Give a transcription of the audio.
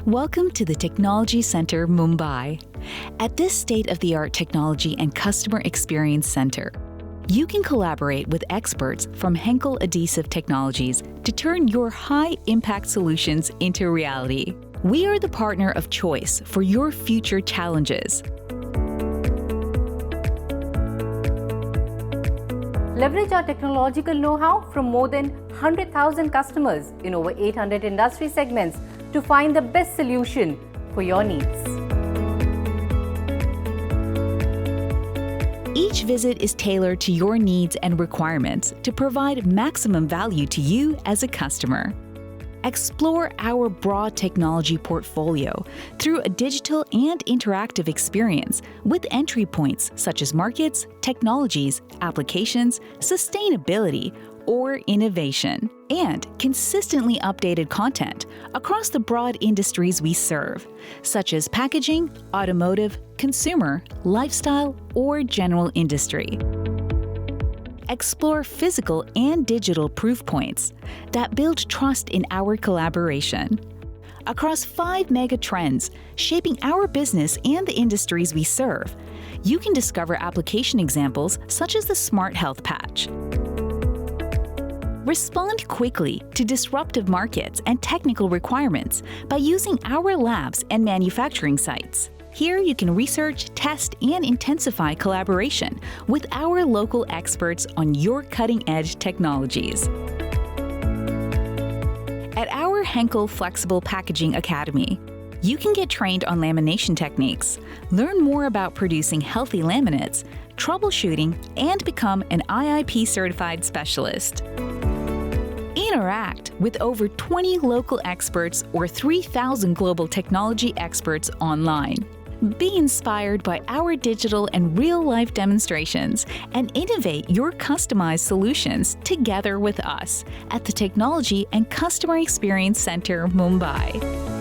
Welcome to the Technology Center Mumbai. At this state-of-the-art technology and customer experience center, you can collaborate with experts from Henkel Adhesive Technologies to turn your high-impact solutions into reality. We are the partner of choice for your future challenges. Leverage our technological know-how from more than 100,000 customers in over 800 industry segments to find the best solution for your needs. Each visit is tailored to your needs and requirements to provide maximum value to you as a customer. Explore our broad technology portfolio through a digital and interactive experience with entry points such as markets, technologies, applications, sustainability, or innovation, and consistently updated content across the broad industries we serve, such as packaging, automotive, consumer, lifestyle, or general industry. Explore physical and digital proof points that build trust in our collaboration. Across 5 mega trends shaping our business and the industries we serve, you can discover application examples such as the Smart Health Patch. Respond quickly to disruptive markets and technical requirements by using our labs and manufacturing sites. Here you can research, test, and intensify collaboration with our local experts on your cutting-edge technologies. At our Henkel Flexible Packaging Academy, you can get trained on lamination techniques, learn more about producing healthy laminates, troubleshooting, and become an IIP-certified specialist. Interact with over 20 local experts or 3,000 global technology experts online. Be inspired by our digital and real-life demonstrations and innovate your customized solutions together with us at the Technology and Customer Experience Center Mumbai.